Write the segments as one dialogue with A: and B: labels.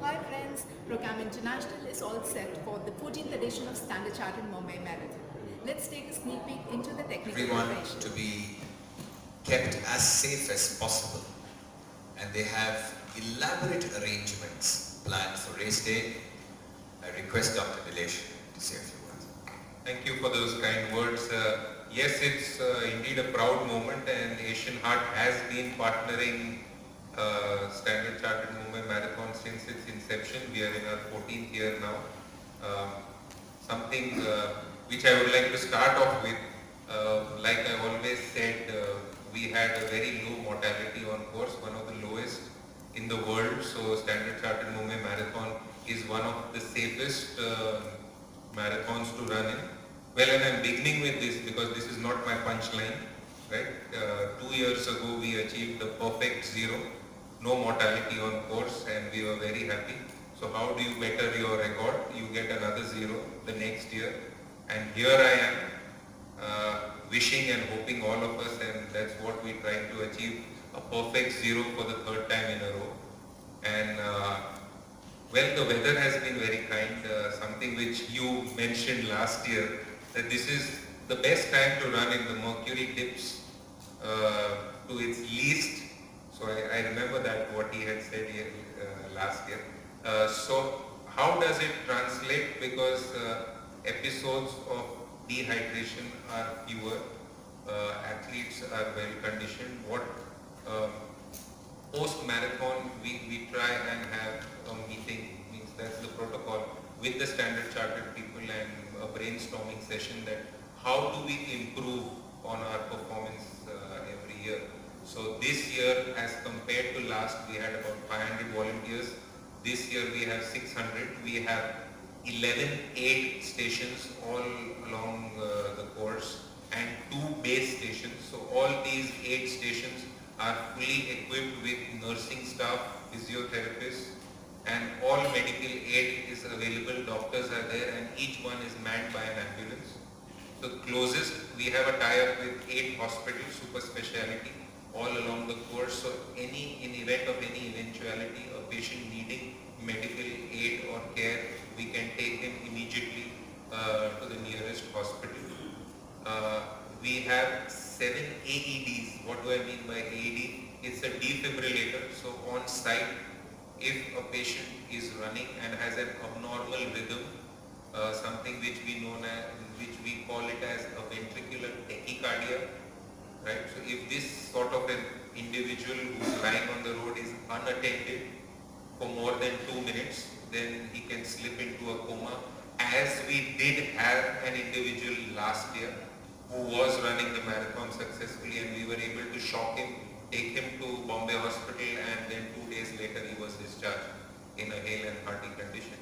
A: Hi friends, Procam International is all set for the 14th edition of Standard Chartered Mumbai Marathon. Let's take a sneak peek into the technical
B: everyone
A: preparation.
B: to be kept as safe as possible, and they have elaborate arrangements planned for race day. I request Dr. Nilesh to say a few words.
C: Thank you for those kind words. Yes, it's indeed a proud moment, and Asian Heart has been partnering Standard Chartered Mumbai Marathon since its inception. We are in our 14th year now. Something which I would like to start off with, like I always said, we had a very low mortality on course, one of the lowest in the world. So Standard Chartered Mumbai Marathon is one of the safest marathons to run in. Well, and I'm beginning with this because this is not my punchline, right? 2 years ago we achieved a perfect zero, no mortality on course, and we were very happy. So how do you better your record? You get another zero the next year, and here I am wishing and hoping all of us, and that's what we're trying to achieve, a perfect zero for the third time in a row. And well, the weather has been very kind, something which you mentioned last year, that this is the best time to run in the mercury dips to its least. So I remember that what he had said here, last year. So how does it translate? Because episodes of dehydration are fewer, athletes are well conditioned. What post-marathon we try and have a meeting, means that's the protocol, with the Standard Chartered people and a brainstorming session that how do we improve on our performance every year. So this year, as compared to last, we had about 500 volunteers. This year we have 600. We have 11 aid stations all along the course and 2 base stations. So all these aid stations are fully equipped with nursing staff, physiotherapists, and all medical aid is available. Doctors are there, and each one is manned by an ambulance. The closest, we have a tie-up with 8 hospitals, super speciality, all along the course. So in event of any eventuality, a patient needing medical aid or care, we can take him immediately to the nearest hospital. We have 7 AEDs. What do I mean by AED? It's a defibrillator. So on site, if a patient is running and has an abnormal rhythm, something which we call it as a ventricular tachycardia, right? So if this sort of an individual who's lying on the road is unattended for more than 2 minutes, then he can slip into a coma, as we did have an individual last year who was running the marathon successfully, and we were able to shock him, take him to Bombay Hospital, and then 2 days later he was discharged in a hale and hearty condition.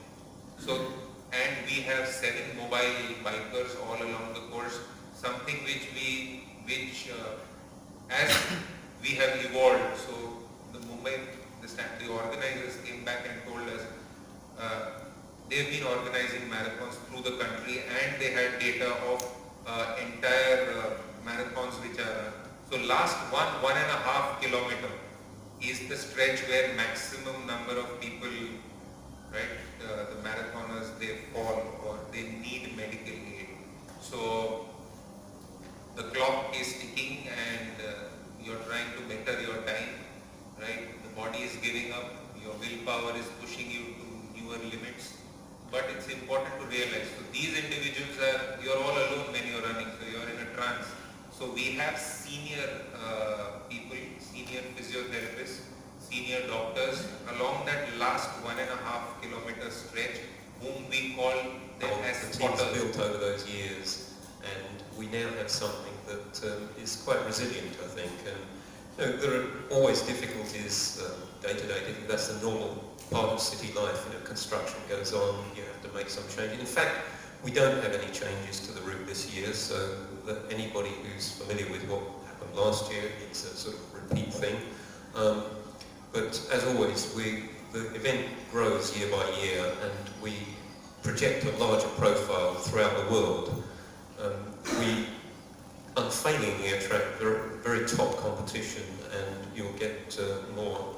C: So, and we have 7 mobile bikers all along the course, something which as we have evolved. So the the organizers came back and told us they've been organizing marathons through the country, and they had data of entire marathons which are, so last 1.5 kilometer is the stretch where maximum number of people, right, the marathoners, they fall or they need medical aid. So the clock is ticking, and you're trying to better your time, right? The body is giving up, your willpower is pushing you to newer limits. But it's important to realize, so these individuals you're all alone when you're running, so you're in a trance. So we have senior people, senior physiotherapists, senior doctors along that last 1.5 kilometer stretch, whom we call them as
D: the team's
C: spotters.
D: built over those years, and we now have something that is quite resilient, I think. And there are always difficulties day to day. That's the normal part of city life. Construction goes on, you have to make some changes. In fact, we don't have any changes to the route this year, so that anybody who's familiar with what happened last year, it's a sort of repeat thing. But as always, the event grows year by year, and we project a larger profile throughout the world. We unfailingly attract very top competition, and you'll get more